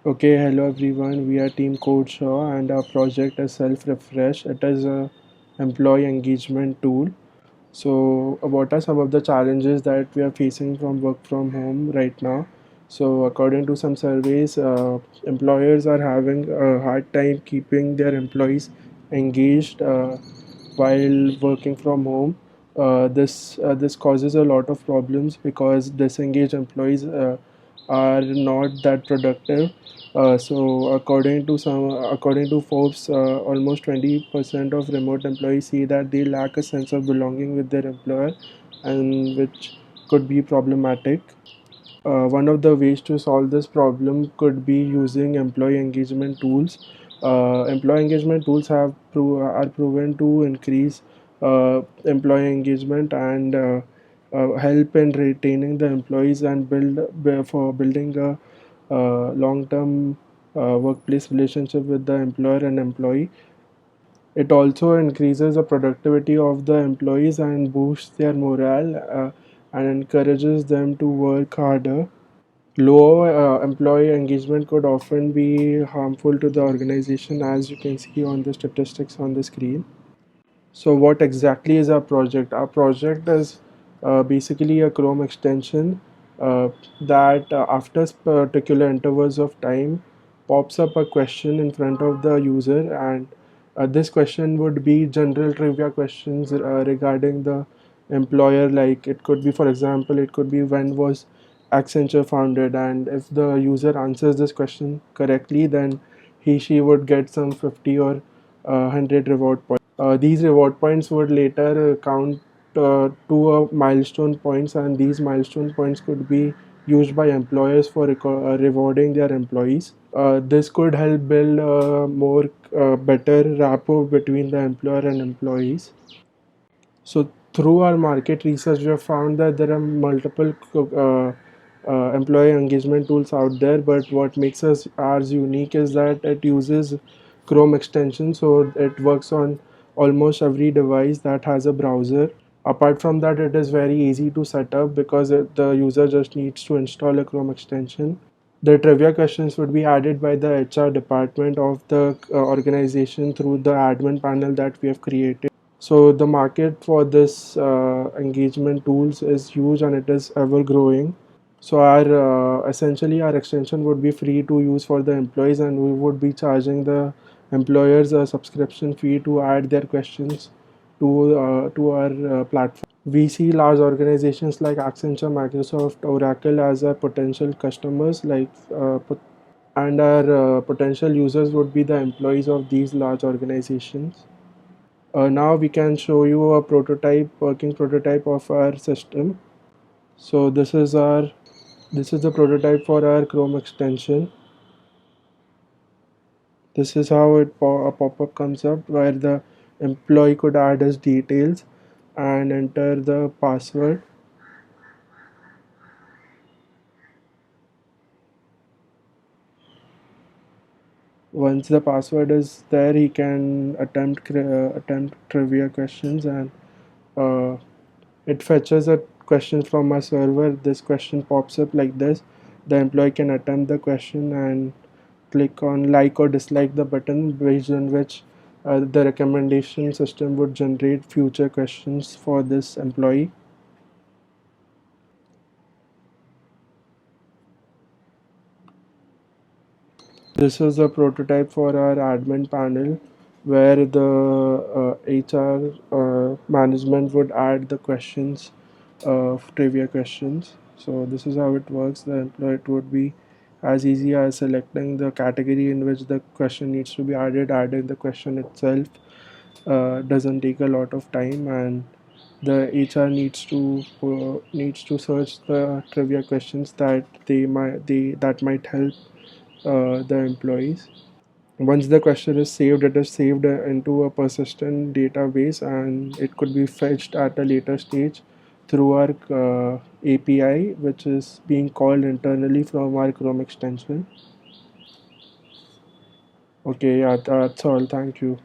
Okay, hello everyone. We are Team Code Shaw and our project is SelfRefresh. It is a employee engagement tool. So, what are some of the challenges that we are facing from work from home right now? So, according to some surveys, employers are having a hard time keeping their employees engaged while working from home. This causes a lot of problems because disengaged employees are not that productive. According to Forbes, almost 20% of remote employees see that they lack a sense of belonging with their employer, and which could be problematic. One of the ways to solve this problem could be using employee engagement tools. Employee engagement tools are proven to increase employee engagement and help in retaining the employees and for building a long-term workplace relationship with the employer and employee. It also increases the productivity of the employees and boosts their morale and encourages them to work harder. Low employee engagement could often be harmful to the organization, as you can see on the statistics on the screen. So, what exactly is our project? Our project is basically a Chrome extension that, after particular intervals of time, pops up a question in front of the user, and this question would be general trivia questions regarding the employer. Like it could be, for example, it could be when was Accenture founded, and if the user answers this question correctly, then she would get some 50 or 100 reward points. These reward points would later count to a milestone points, and these milestone points could be used by employers for rewarding their employees. This could help build a more better rapport between the employer and employees. So through our market research, we have found that there are multiple employee engagement tools out there, but what makes us ours unique is that it uses Chrome extension, so it works on almost every device that has a browser. Apart from that, it is very easy to set up because the user just needs to install a Chrome extension. The trivia questions would be added by the HR department of the organization through the admin panel that we have created. So the market for this engagement tools is huge and it is ever growing. So our essentially our extension would be free to use for the employees, and we would be charging the employers a subscription fee to add their questions to our platform. We see large organizations like Accenture, Microsoft, Oracle as our potential customers, and our potential users would be the employees of these large organizations. Now we can show you a working prototype of our system. So this is the prototype for our Chrome extension. This is how a pop-up comes up where the employee could add his details and enter the password. Once the password is there, he can attempt trivia questions, and uh, it fetches a question from a server. This question pops up like this. The employee can attempt the question and click on like or dislike the button based on which the recommendation system would generate future questions for this employee. This is a prototype for our admin panel where the HR management would add the questions of trivia questions. So this is how it works. The employee, it would be as easy as selecting the category in which the question needs to be added. Adding the question itself doesn't take a lot of time, and the HR needs to search the trivia questions that might help the employees. Once the question is saved, it is saved into a persistent database, and it could be fetched at a later stage through our API, which is being called internally from our Chrome extension. Okay, yeah, that's all. Thank you.